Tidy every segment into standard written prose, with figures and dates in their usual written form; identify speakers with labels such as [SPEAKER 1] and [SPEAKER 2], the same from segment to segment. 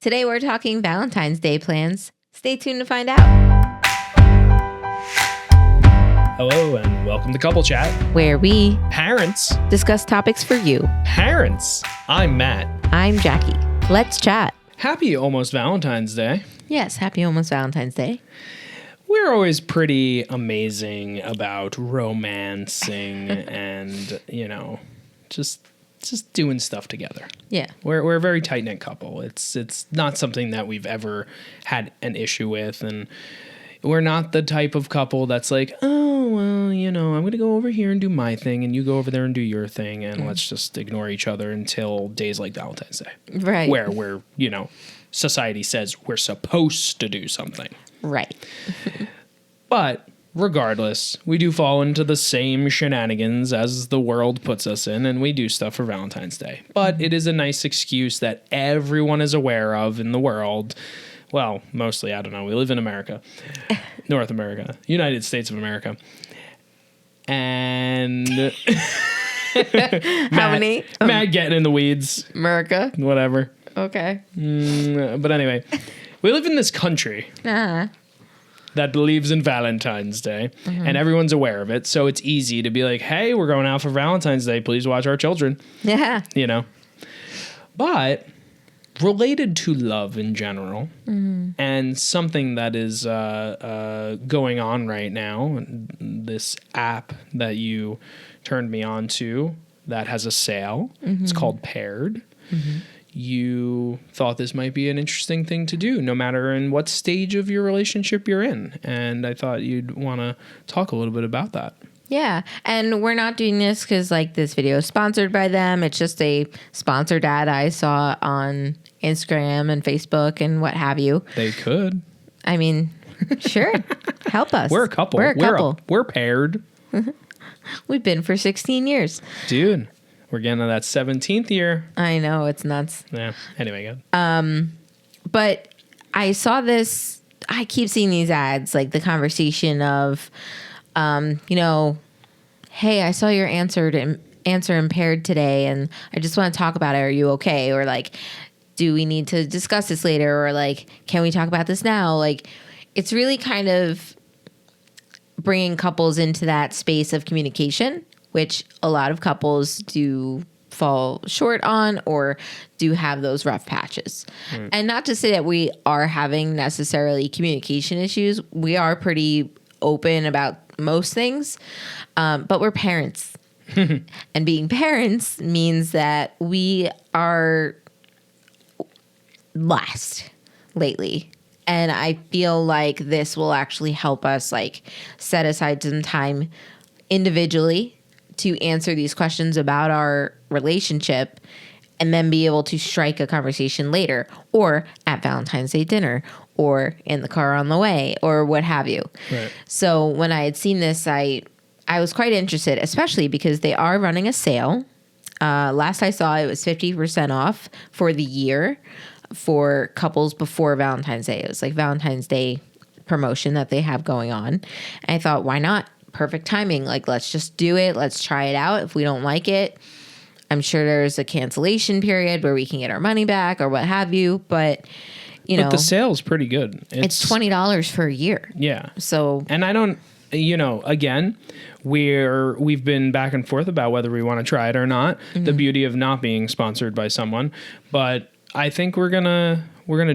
[SPEAKER 1] Today we're talking Valentine's Day plans. Stay tuned to find out.
[SPEAKER 2] Hello and welcome to Couple Chat.
[SPEAKER 1] Where we
[SPEAKER 2] Parents.
[SPEAKER 1] discuss topics for you.
[SPEAKER 2] Parents. I'm Matt.
[SPEAKER 1] I'm Jackie. Let's chat.
[SPEAKER 2] Happy almost Valentine's Day.
[SPEAKER 1] Yes, happy almost Valentine's Day.
[SPEAKER 2] We're always pretty amazing about romancing and, just doing stuff together.
[SPEAKER 1] Yeah.
[SPEAKER 2] We're a very tight-knit couple. It's not something that we've ever had an issue with, and we're not the type of couple that's like, oh, well, I'm going to go over here and do my thing, and you go over there and do your thing, and let's just ignore each other until days like Valentine's Day.
[SPEAKER 1] Right.
[SPEAKER 2] Where we're, society says we're supposed to do something.
[SPEAKER 1] Right.
[SPEAKER 2] But regardless, we do fall into the same shenanigans as the world puts us in, and we do stuff for Valentine's Day. But it is a nice excuse that everyone is aware of in the world. Well, mostly, I don't know. We live in America, North America, United States of America. And
[SPEAKER 1] How many?
[SPEAKER 2] Matt getting in the weeds.
[SPEAKER 1] America.
[SPEAKER 2] Whatever.
[SPEAKER 1] Okay.
[SPEAKER 2] But anyway, we live in this country that believes in Valentine's Day, and everyone's aware of it. So it's easy to be like, hey, we're going out for Valentine's Day. Please watch our children.
[SPEAKER 1] Yeah.
[SPEAKER 2] But related to love in general, and something that is going on right now, this app that you turned me on to that has a sale. It's called Paired. You thought this might be an interesting thing to do, no matter in what stage of your relationship you're in. And I thought you'd want to talk a little bit about that.
[SPEAKER 1] Yeah. And we're not doing this because this video is sponsored by them. It's just a sponsored ad I saw on Instagram and Facebook and what have you.
[SPEAKER 2] They could.
[SPEAKER 1] I mean, sure. Help us.
[SPEAKER 2] We're a couple.
[SPEAKER 1] We're a couple.
[SPEAKER 2] We're paired.
[SPEAKER 1] We've been for 16 years.
[SPEAKER 2] Dude, we're getting to that 17th year.
[SPEAKER 1] I know. It's nuts.
[SPEAKER 2] Yeah. Anyway, good.
[SPEAKER 1] But I saw this. I keep seeing these ads, like the conversation of, hey, I saw your answer in Paired today, and I just want to talk about it. Are you okay? Or do we need to discuss this later? Or can we talk about this now? It's really kind of bringing couples into that space of communication, which a lot of couples do fall short on or do have those rough patches. And not to say that we are having necessarily communication issues. We are pretty open about most things, but we're parents. And being parents means that we are last lately. And I feel like this will actually help us set aside some time individually to answer these questions about our relationship and then be able to strike a conversation later or at Valentine's Day dinner or in the car on the way or what have you.
[SPEAKER 2] Right.
[SPEAKER 1] So when I had seen this, I was quite interested, especially because they are running a sale. Last I saw, it was 50% off for the year for couples before Valentine's Day. It was Valentine's Day promotion that they have going on. And I thought, why not? Perfect timing. Let's just do it. Let's try it out. If we don't like it, I'm sure there's a cancellation period where we can get our money back or what have you. But,
[SPEAKER 2] But the sale's pretty good.
[SPEAKER 1] It's $20 for a year.
[SPEAKER 2] Yeah.
[SPEAKER 1] So.
[SPEAKER 2] And I don't, again, we've been back and forth about whether we want to try it or not. The beauty of not being sponsored by someone. But I think we're gonna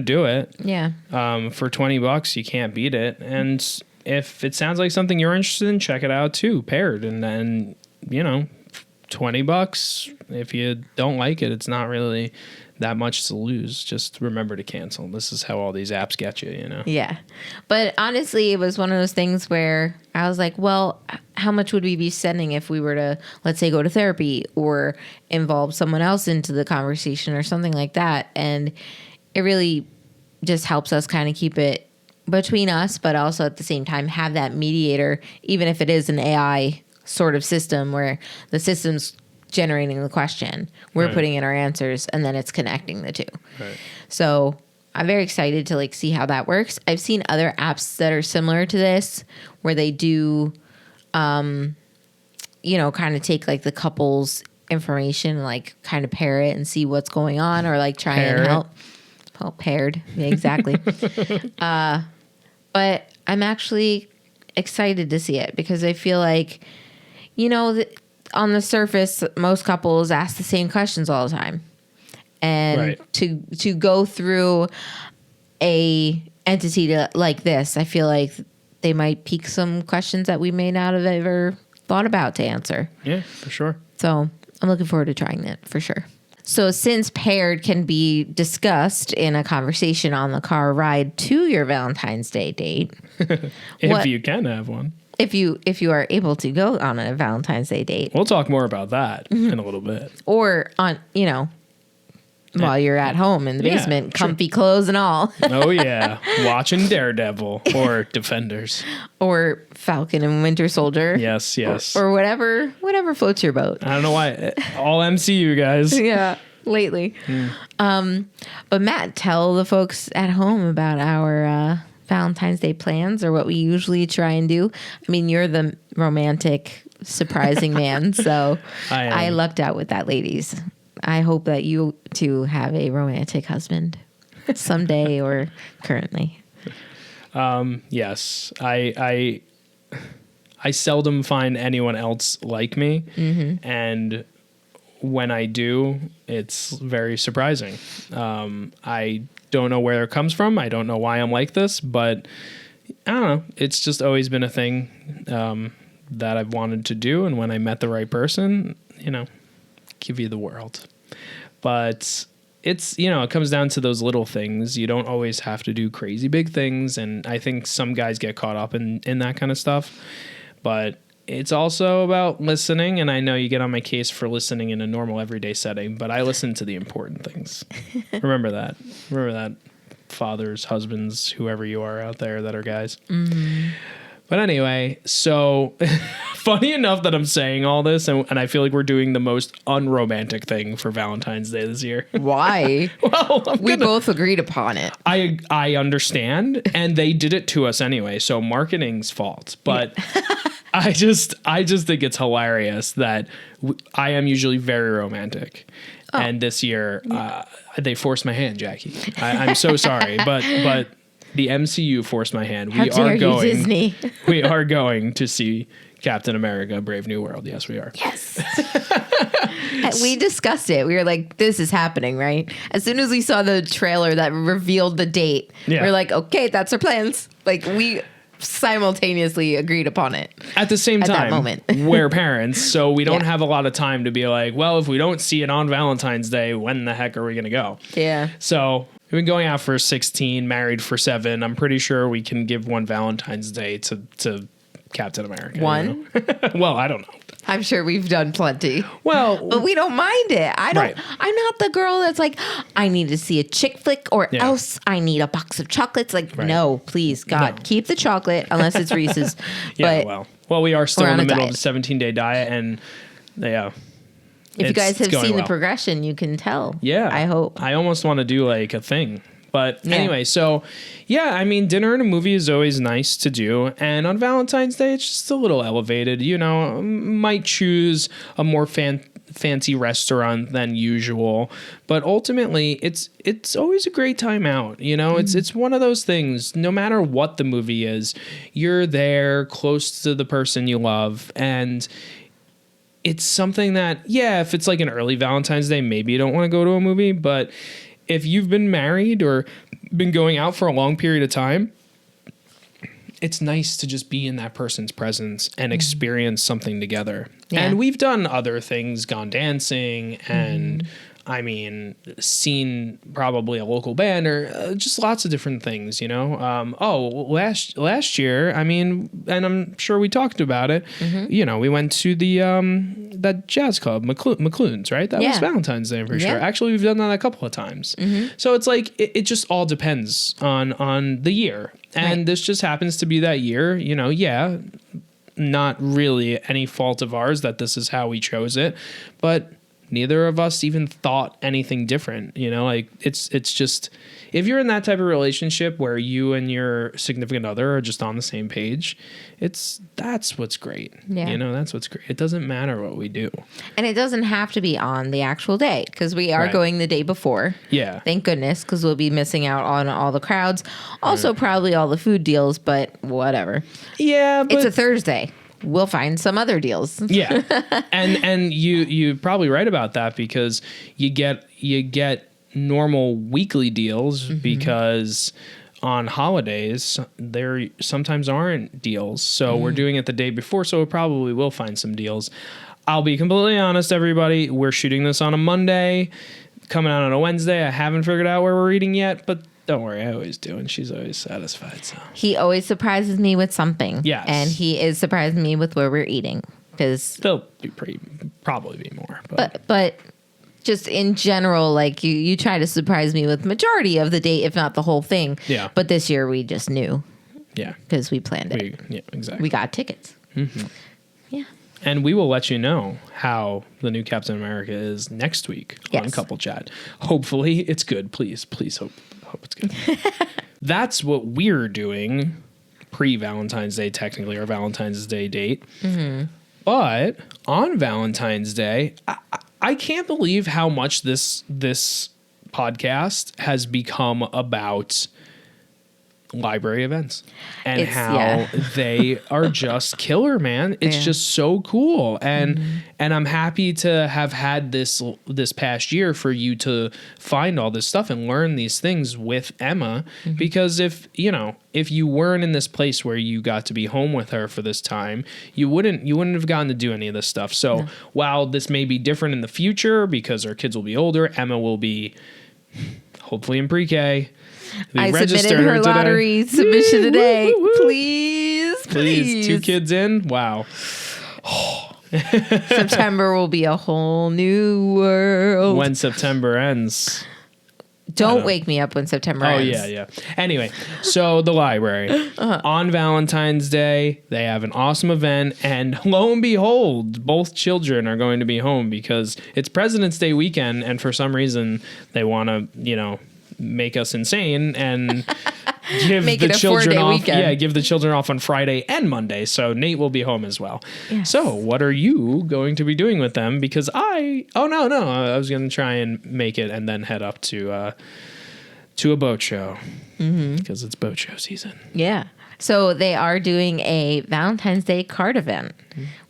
[SPEAKER 2] do it.
[SPEAKER 1] Yeah.
[SPEAKER 2] For $20, you can't beat it. And if it sounds like something you're interested in, check it out too. Paired, and then $20. If you don't like it, it's not really that much to lose. Just remember to cancel. This is how all these apps get you.
[SPEAKER 1] Yeah. But honestly, it was one of those things where I was like, well, how much would we be spending if we were to, let's say, go to therapy or involve someone else into the conversation or something like that? And it really just helps us kind of keep it between us, but also at the same time have that mediator, even if it is an AI sort of system where the system's generating the question, we're putting in our answers, and then it's connecting the two.
[SPEAKER 2] Right.
[SPEAKER 1] So I'm very excited to see how that works. I've seen other apps that are similar to this where they do, kind of take the couple's information, kind of pair it and see what's going on, or try
[SPEAKER 2] Pair
[SPEAKER 1] and
[SPEAKER 2] it.
[SPEAKER 1] help. Oh, paired. Yeah, exactly. But I'm actually excited to see it because I feel like, on the surface, most couples ask the same questions all the time. And to go through a entity like this, I feel like they might pique some questions that we may not have ever thought about to answer.
[SPEAKER 2] Yeah, for sure.
[SPEAKER 1] So I'm looking forward to trying that for sure. So since paired can be discussed in a conversation on the car ride to your Valentine's Day date,
[SPEAKER 2] if you can have one.
[SPEAKER 1] If you are able to go on a Valentine's Day date.
[SPEAKER 2] We'll talk more about that in a little bit.
[SPEAKER 1] Or on, while you're at home in the basement, comfy clothes and all.
[SPEAKER 2] Oh, yeah. Watching Daredevil or Defenders.
[SPEAKER 1] Or Falcon and Winter Soldier.
[SPEAKER 2] Yes.
[SPEAKER 1] Or whatever floats your boat.
[SPEAKER 2] I don't know why. All MCU, guys.
[SPEAKER 1] Yeah, lately. But Matt, tell the folks at home about our Valentine's Day plans or what we usually try and do. I mean, you're the romantic, surprising man, so I lucked out with that, ladies. I hope that you too have a romantic husband someday or currently.
[SPEAKER 2] Yes, I seldom find anyone else like me, and when I do, it's very surprising. I don't know where it comes from. I don't know why I'm like this, but I don't know. It's just always been a thing that I've wanted to do, and when I met the right person, give you the world. But it's, it comes down to those little things. You don't always have to do crazy big things. And I think some guys get caught up in that kind of stuff. But it's also about listening. And I know you get on my case for listening in a normal everyday setting, but I listen to the important things. Remember that. Remember that, fathers, husbands, whoever you are out there that are guys. Mm-hmm. But anyway, so funny enough that I'm saying all this, and I feel like we're doing the most unromantic thing for Valentine's Day this year.
[SPEAKER 1] Why?
[SPEAKER 2] Well,
[SPEAKER 1] we both agreed upon it.
[SPEAKER 2] I understand, and they did it to us anyway, so marketing's fault. But I just think it's hilarious that I am usually very romantic. Oh. And this year, they forced my hand, Jackie. I'm so sorry, but the MCU forced my hand.
[SPEAKER 1] How dare you, Disney?
[SPEAKER 2] We are going to see Captain America: Brave New World. Yes, we are.
[SPEAKER 1] Yes. We discussed it. We were like, this is happening, right? As soon as we saw the trailer that revealed the date, we were like, okay, that's our plans. Like, we simultaneously agreed upon it.
[SPEAKER 2] At the same time,
[SPEAKER 1] that moment.
[SPEAKER 2] we're parents, so we don't have a lot of time to be like, well, if we don't see it on Valentine's Day, when the heck are we going to go? Yeah. So we've been going out for 16, married for 7. I'm pretty sure we can give one Valentine's Day to Captain America.
[SPEAKER 1] One?
[SPEAKER 2] Well, I don't know.
[SPEAKER 1] I'm sure we've done plenty.
[SPEAKER 2] Well,
[SPEAKER 1] but we don't mind it. I'm not the girl that's like, I need to see a chick flick or else I need a box of chocolates. Like, no, please, God, keep the chocolate unless it's Reese's.
[SPEAKER 2] Well, we are still in the middle of the 17-day diet, and if
[SPEAKER 1] you guys have seen the progression, you can tell.
[SPEAKER 2] Yeah.
[SPEAKER 1] I hope.
[SPEAKER 2] I almost want to do like a thing. But anyway, so I mean, dinner and a movie is always nice to do. And on Valentine's Day, it's just a little elevated. Might choose a more fancy restaurant than usual. But ultimately, it's always a great time out. It's one of those things. No matter what the movie is, you're there close to the person you love. And it's something that, if it's like an early Valentine's Day, maybe you don't want to go to a movie. But if you've been married or been going out for a long period of time, it's nice to just be in that person's presence and experience something together. Yeah. And we've done other things, gone dancing and seen probably a local band or just lots of different things, last year, and I'm sure we talked about it, we went to the that jazz club, McLuhan's, right? That was Valentine's Day for sure. Actually, we've done that a couple of times. So it's like, it just all depends on the year. And this just happens to be that year, not really any fault of ours that this is how we chose it, but neither of us even thought anything different. You know, like it's just, if you're in that type of relationship where you and your significant other are just on the same page, that's what's great.
[SPEAKER 1] Yeah.
[SPEAKER 2] You know, that's what's great. It doesn't matter what we do.
[SPEAKER 1] And it doesn't have to be on the actual day, because we are going the day before.
[SPEAKER 2] Yeah.
[SPEAKER 1] Thank goodness, because we'll be missing out on all the crowds. Also, probably all the food deals, but whatever.
[SPEAKER 2] Yeah. But
[SPEAKER 1] it's a Thursday. We'll find some other deals.
[SPEAKER 2] Yeah. And you're probably right about that, because you get normal weekly deals, because on holidays there sometimes aren't deals. So we're doing it the day before, so we probably will find some deals. I'll be completely honest, everybody. We're shooting this on a Monday, coming out on a Wednesday. I haven't figured out where we're eating yet, but don't worry, I always do, and she's always satisfied. So
[SPEAKER 1] he always surprises me with something.
[SPEAKER 2] Yes.
[SPEAKER 1] And he is surprising me with where we're eating, because
[SPEAKER 2] there'll probably be more,
[SPEAKER 1] but just in general, like you try to surprise me with majority of the date, if not the whole thing.
[SPEAKER 2] Yeah.
[SPEAKER 1] But this year we just knew.
[SPEAKER 2] Yeah.
[SPEAKER 1] Because we planned it.
[SPEAKER 2] Yeah, exactly.
[SPEAKER 1] We got tickets.
[SPEAKER 2] Mm-hmm.
[SPEAKER 1] Yeah.
[SPEAKER 2] And we will let you know how the new Captain America is next week on Couple Chat. Hopefully it's good. Please hope it's good. That's what we're doing pre-Valentine's Day, technically, our Valentine's Day date. Mm-hmm. But on Valentine's Day, I can't believe how much this podcast has become about library events and how they are just killer, man. It's just so cool. And I'm happy to have had this past year for you to find all this stuff and learn these things with Emma, because if you weren't in this place where you got to be home with her for this time, you wouldn't have gotten to do any of this stuff. So while this may be different in the future because our kids will be older, Emma will be hopefully in pre-K.
[SPEAKER 1] I submitted her lottery submission today. Please.
[SPEAKER 2] 2 kids in. Wow.
[SPEAKER 1] September will be a whole new world.
[SPEAKER 2] When September ends.
[SPEAKER 1] Don't wake me up when September ends.
[SPEAKER 2] Oh, yeah. Anyway, so the library. On Valentine's Day, they have an awesome event. And lo and behold, both children are going to be home because it's President's Day weekend. And for some reason, they want to, make us insane and give the children off. Weekend. Yeah, give the children off on Friday and Monday. So Nate will be home as well. Yes. So what are you going to be doing with them? Because I was going to try and make it and then head up to a boat show because it's boat show season.
[SPEAKER 1] Yeah. So they are doing a Valentine's Day card event,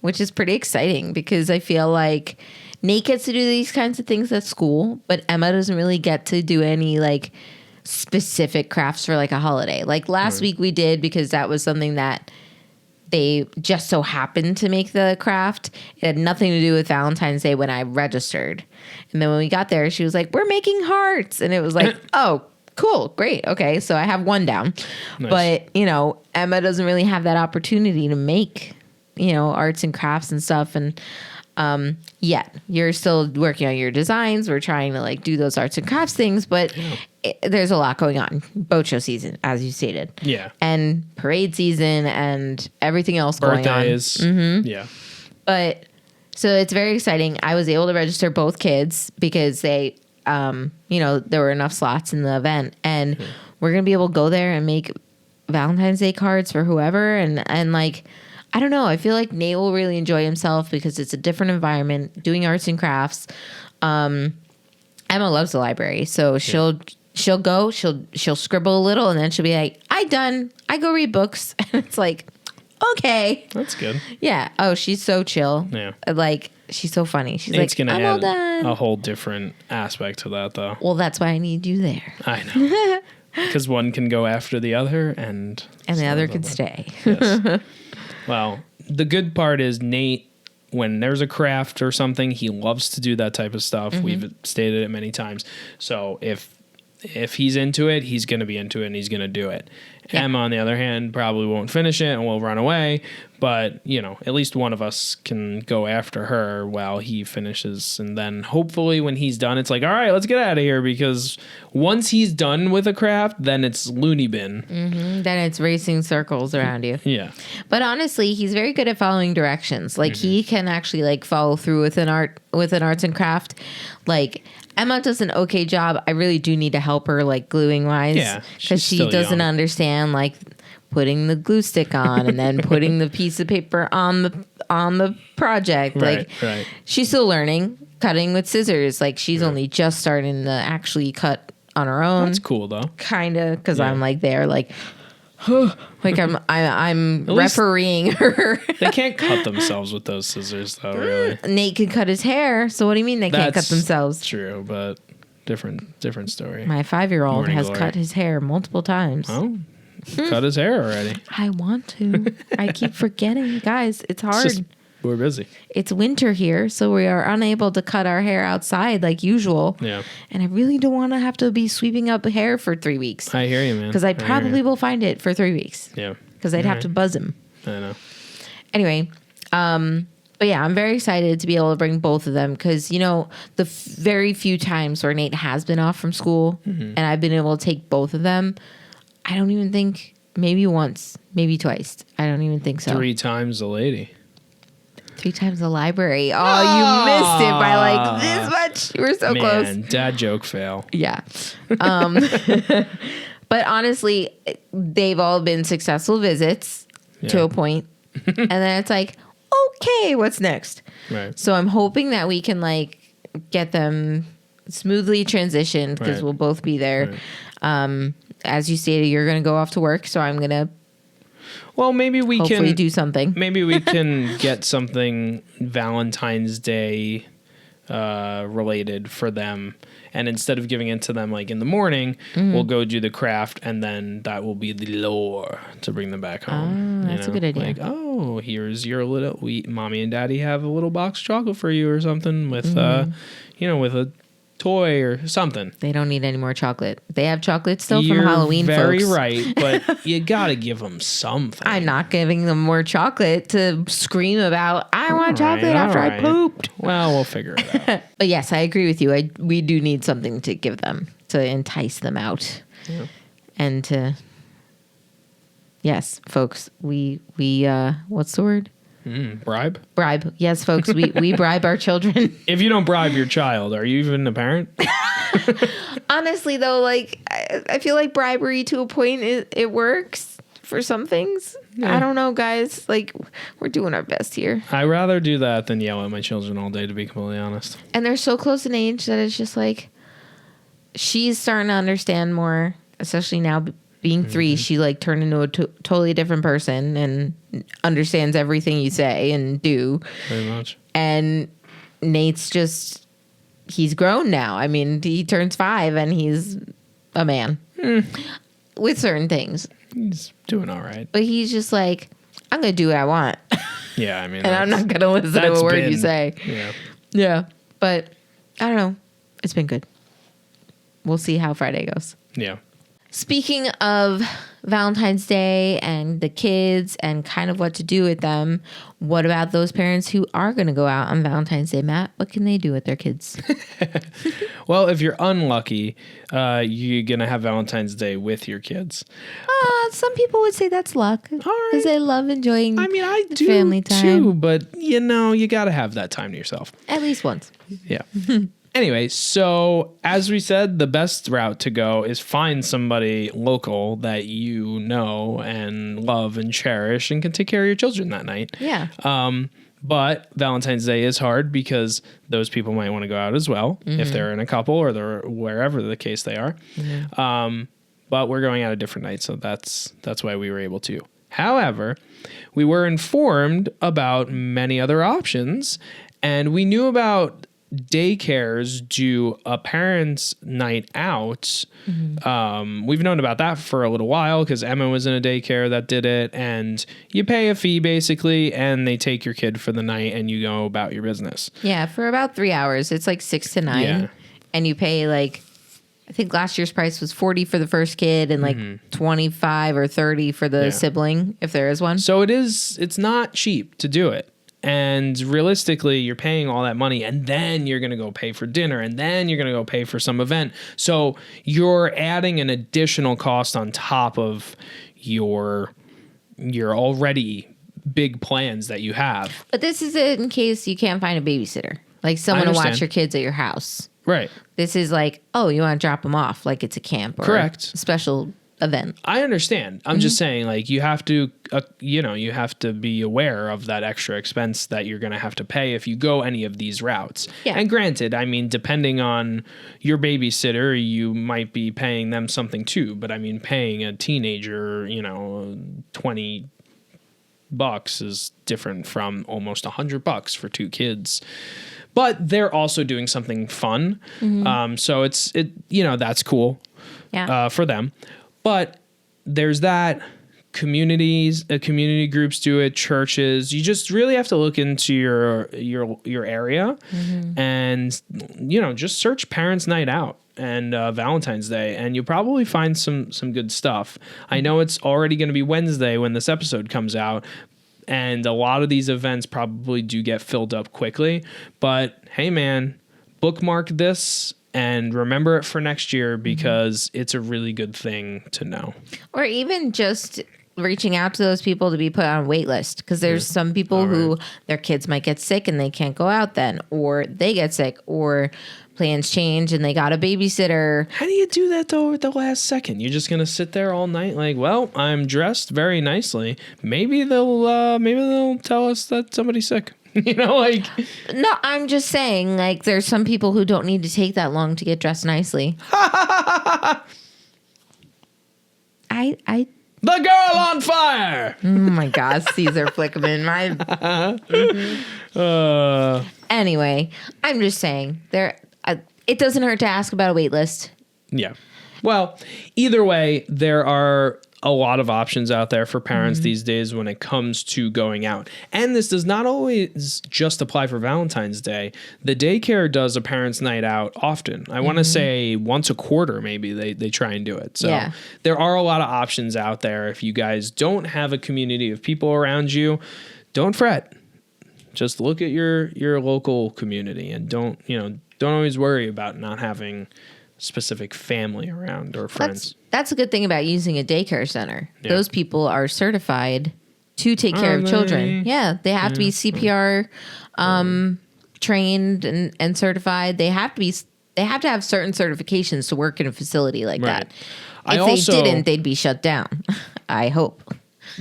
[SPEAKER 1] which is pretty exciting because I feel like Nate gets to do these kinds of things at school, but Emma doesn't really get to do any like specific crafts for like a holiday. Like last week we did, because that was something that they just so happened to make the craft. It had nothing to do with Valentine's Day when I registered. And then when we got there, she was like, "We're making hearts." And it was like, "Oh, cool. Great. Okay. So I have one down." Nice. But, Emma doesn't really have that opportunity to make, arts and crafts and stuff. And yet you're still working on your designs. We're trying to like do those arts and crafts things, but there's a lot going on. Boat show season, as you stated.
[SPEAKER 2] Yeah.
[SPEAKER 1] And parade season and everything else going on.
[SPEAKER 2] Birthdays. Mm-hmm. Yeah.
[SPEAKER 1] But so it's very exciting. I was able to register both kids because they, there were enough slots in the event, and we're going to be able to go there and make Valentine's Day cards for whoever. And like, I don't know. I feel like Nate will really enjoy himself because it's a different environment, doing arts and crafts. Emma loves the library, so she'll go, she'll scribble a little, and then she'll be like, "I done. I go read books." And it's like, okay,
[SPEAKER 2] that's good.
[SPEAKER 1] Yeah. Oh, she's so chill.
[SPEAKER 2] Yeah.
[SPEAKER 1] Like, she's so funny. She's
[SPEAKER 2] Nate's
[SPEAKER 1] like, "I'm all done."
[SPEAKER 2] A whole different aspect to that, though.
[SPEAKER 1] Well, that's why I need you there.
[SPEAKER 2] I know, because one can go after the other, and
[SPEAKER 1] the other can stay.
[SPEAKER 2] Yes. Well, the good part is Nate, when there's a craft or something, he loves to do that type of stuff. We've stated it many times. So if he's into it, he's going to be into it and he's going to do it.
[SPEAKER 1] Yeah.
[SPEAKER 2] Emma, on the other hand, probably won't finish it and will run away. But, at least one of us can go after her while he finishes. And then hopefully when he's done, it's like, all right, let's get out of here. Because once he's done with a craft, then it's loony bin.
[SPEAKER 1] Mm-hmm. Then it's racing circles around you.
[SPEAKER 2] Yeah.
[SPEAKER 1] But honestly, he's very good at following directions. Like he can actually like follow through with an arts and craft. Like Emma does an okay job. I really do need to help her like gluing wise.
[SPEAKER 2] Yeah.
[SPEAKER 1] Because she doesn't understand like putting the glue stick on and then putting the piece of paper on the project.
[SPEAKER 2] Right,
[SPEAKER 1] like she's still learning cutting with scissors. Like she's only just starting to actually cut on her own.
[SPEAKER 2] That's cool though.
[SPEAKER 1] Kind of, because I'm like there like like I'm refereeing her.
[SPEAKER 2] They can't cut themselves with those scissors though, really.
[SPEAKER 1] Nate can cut his hair, so what do you mean they can't cut themselves?
[SPEAKER 2] True, but different story.
[SPEAKER 1] My 5-year-old
[SPEAKER 2] Morning
[SPEAKER 1] has
[SPEAKER 2] glory.
[SPEAKER 1] cut his hair multiple times.
[SPEAKER 2] Oh, cut his hair already.
[SPEAKER 1] I want to. I keep forgetting. Guys, it's hard.
[SPEAKER 2] We're busy.
[SPEAKER 1] It's winter here, so we are unable to cut our hair outside like usual.
[SPEAKER 2] Yeah.
[SPEAKER 1] And I really don't want to have to be sweeping up hair for 3 weeks.
[SPEAKER 2] I hear you, man.
[SPEAKER 1] Because I probably will find it for 3 weeks.
[SPEAKER 2] Yeah.
[SPEAKER 1] Because I'd have to buzz him.
[SPEAKER 2] I know.
[SPEAKER 1] Anyway, but yeah, I'm very excited to be able to bring both of them because, the very few times where Nate has been off from school and I've been able to take both of them, I don't even think, maybe once, maybe twice. I don't even think so.
[SPEAKER 2] 3 times the lady.
[SPEAKER 1] 3 times the library. Oh, you missed it by like this much. You were so close.
[SPEAKER 2] Man, dad joke fail.
[SPEAKER 1] Yeah. But honestly, they've all been successful visits to a point. And then it's like, okay, what's next?
[SPEAKER 2] Right.
[SPEAKER 1] So I'm hoping that we can like get them smoothly transitioned because we'll both be there.
[SPEAKER 2] Right.
[SPEAKER 1] As you stated, you're going to go off to work. So I'm going to
[SPEAKER 2] Well, maybe we
[SPEAKER 1] hopefully
[SPEAKER 2] can
[SPEAKER 1] do something.
[SPEAKER 2] Maybe we can get something Valentine's Day related for them. And instead of giving it to them like in the morning, we'll go do the craft, and then that will be the lure to bring them back home.
[SPEAKER 1] That's a good idea.
[SPEAKER 2] Like, oh, here's your mommy and daddy have a little box of chocolate for you or something with, with a toy or something.
[SPEAKER 1] They don't need any more chocolate. They have chocolate still from Halloween,
[SPEAKER 2] very
[SPEAKER 1] folks.
[SPEAKER 2] right, but you gotta give them something.
[SPEAKER 1] I'm not giving them more chocolate to scream about, I want chocolate after I pooped.
[SPEAKER 2] Well, we'll figure it out.
[SPEAKER 1] But yes, I agree with you. We do need something to give them to entice them out.
[SPEAKER 2] Yeah.
[SPEAKER 1] And to, yes, folks, we what's the word?
[SPEAKER 2] Bribe?
[SPEAKER 1] Bribe. Yes, folks, we bribe our children.
[SPEAKER 2] If you don't bribe your child, are you even a parent?
[SPEAKER 1] Honestly, though, like, I feel like bribery to a point, it works for some things. Yeah. I don't know, guys. Like, we're doing our best here.
[SPEAKER 2] I'd rather do that than yell at my children all day, to be completely honest.
[SPEAKER 1] And they're so close in age that it's just like, she's starting to understand more, especially now being 3, she like turned into a totally different person and understands everything you say and do.
[SPEAKER 2] Very much.
[SPEAKER 1] And Nate's just, he's grown now. I mean, he turns 5 and he's a man with certain things.
[SPEAKER 2] He's doing all right.
[SPEAKER 1] But he's just like, I'm going to do what I want.
[SPEAKER 2] Yeah, I mean.
[SPEAKER 1] And I'm not going to listen to a word you say.
[SPEAKER 2] Yeah.
[SPEAKER 1] Yeah. But I don't know. It's been good. We'll see how Friday goes.
[SPEAKER 2] Yeah.
[SPEAKER 1] Speaking of Valentine's Day and the kids and kind of what to do with them, what about those parents who are going to go out on Valentine's Day, Matt? What can they do with their kids?
[SPEAKER 2] Well, if you're unlucky, you're going to have Valentine's Day with your kids.
[SPEAKER 1] Some people would say that's luck because they love enjoying
[SPEAKER 2] I do
[SPEAKER 1] family time.
[SPEAKER 2] too, but you got to have that time to yourself.
[SPEAKER 1] At least once.
[SPEAKER 2] Yeah. Anyway, so as we said, the best route to go is find somebody local that you know and love and cherish and can take care of your children that night.
[SPEAKER 1] Yeah.
[SPEAKER 2] But Valentine's Day is hard because those people might want to go out as well if they're in a couple or they're wherever the case they are. Mm-hmm. But we're going out a different night, so that's why we were able to. However, we were informed about many other options, and we knew about daycares do a parents' night out. Mm-hmm. We've known about that for a little while because Emma was in a daycare that did it, and you pay a fee basically, and they take your kid for the night, and you go about your business.
[SPEAKER 1] Yeah, for about 3 hours. It's like 6 to 9, and you pay like I think last year's price was $40 for the first kid and like $25 or $30 for the sibling, if there is one.
[SPEAKER 2] So it's not cheap to do it. And realistically, you're paying all that money and then you're going to go pay for dinner and then you're going to go pay for some event. So you're adding an additional cost on top of your already big plans that you have.
[SPEAKER 1] But this is in case you can't find a babysitter, like someone to watch your kids at your house.
[SPEAKER 2] Right.
[SPEAKER 1] This is like, oh, you want to drop them off like it's a camp or a special event.
[SPEAKER 2] I understand. I'm just saying, like, you have to, you have to be aware of that extra expense that you're going to have to pay if you go any of these routes.
[SPEAKER 1] Yeah.
[SPEAKER 2] And granted, I mean, depending on your babysitter, you might be paying them something too. But I mean, paying a teenager, $20 is different from almost $100 for 2 kids. But they're also doing something fun. So that's cool for them. But there's that community groups do it, churches. You just really have to look into your area and, just search Parents' Night Out and Valentine's Day, and you'll probably find some good stuff. I know it's already going to be Wednesday when this episode comes out, and a lot of these events probably do get filled up quickly. But hey, man, bookmark this and remember it for next year because it's a really good thing to know. Or
[SPEAKER 1] even just reaching out to those people to be put on a wait list, because there's some people who their kids might get sick and they can't go out then, or they get sick, or plans change and they got a babysitter.
[SPEAKER 2] How do you do that though at the last second? You're just gonna sit there all night like, well, I'm dressed very nicely. Maybe they'll tell us that somebody's sick.
[SPEAKER 1] No, I'm just saying, like, there's some people who don't need to take that long to get dressed nicely. I
[SPEAKER 2] The girl on fire.
[SPEAKER 1] Oh my gosh, Caesar Flickerman. Anyway, I'm just saying it doesn't hurt to ask about a wait list.
[SPEAKER 2] Yeah. Well, either way, there are a lot of options out there for parents these days when it comes to going out. And this does not always just apply for Valentine's Day. The daycare does a Parents' Night Out often. I want to say once a quarter, maybe they try and do it. So there are a lot of options out there. If you guys don't have a community of people around you, don't fret. Just look at your local community and don't always worry about not having specific family around or friends.
[SPEAKER 1] That's a good thing about using a daycare center. Yeah. Those people are certified to take care of children. Yeah, they have to be CPR trained and certified. They have to have certain certifications to work in a facility like that. If they didn't, they'd be shut down. I hope.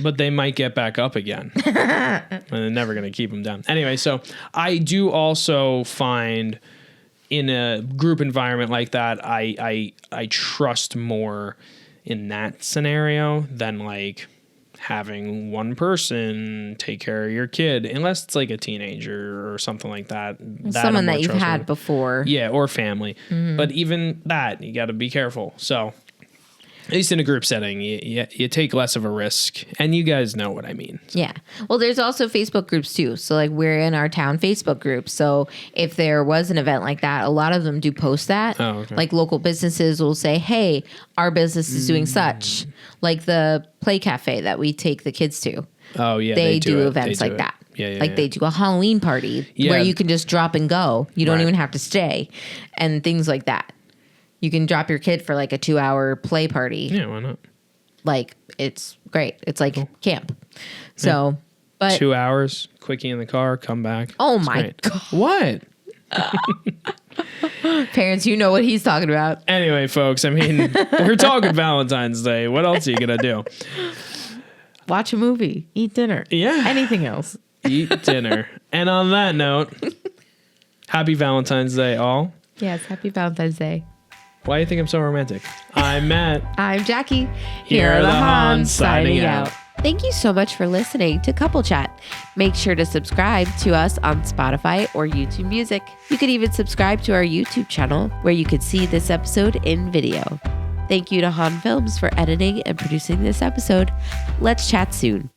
[SPEAKER 2] But they might get back up again. And they're never going to keep them down. Anyway, so I do also find in a group environment like that, I trust more in that scenario than like having one person take care of your kid, unless it's like a teenager or something like that.
[SPEAKER 1] Someone that you've had before.
[SPEAKER 2] Yeah, or family. But even that, you got to be careful. So at least in a group setting, you take less of a risk, and you guys know what I mean. So.
[SPEAKER 1] Yeah. Well, there's also Facebook groups too. So like we're in our town Facebook group. So if there was an event like that, a lot of them do post that.
[SPEAKER 2] Oh, okay.
[SPEAKER 1] Like local businesses will say, hey, our business is doing such. Like the Play Cafe that we take the kids to.
[SPEAKER 2] Oh, yeah.
[SPEAKER 1] They do events like that.
[SPEAKER 2] Yeah,
[SPEAKER 1] like they do a Halloween party where you can just drop and go. You don't even have to stay and things like that. You can drop your kid for like a 2-hour play party.
[SPEAKER 2] Yeah, why not?
[SPEAKER 1] Like, it's great. It's like camp. So, but
[SPEAKER 2] 2 hours, quickie in the car, come back.
[SPEAKER 1] Oh my God.
[SPEAKER 2] What?
[SPEAKER 1] Parents, you know what he's talking about.
[SPEAKER 2] Anyway, folks, I mean, we're talking Valentine's Day. What else are you going to do?
[SPEAKER 1] Watch a movie, eat dinner.
[SPEAKER 2] Yeah.
[SPEAKER 1] Anything else.
[SPEAKER 2] Eat dinner. And on that note, happy Valentine's Day, all.
[SPEAKER 1] Yes, happy Valentine's Day.
[SPEAKER 2] Why do you think I'm so romantic? I'm Matt.
[SPEAKER 1] I'm Jackie.
[SPEAKER 2] Here are the Hahns signing out.
[SPEAKER 1] Thank you so much for listening to Couple Chat. Make sure to subscribe to us on Spotify or YouTube Music. You could even subscribe to our YouTube channel where you could see this episode in video. Thank you to Hahn Films for editing and producing this episode. Let's chat soon.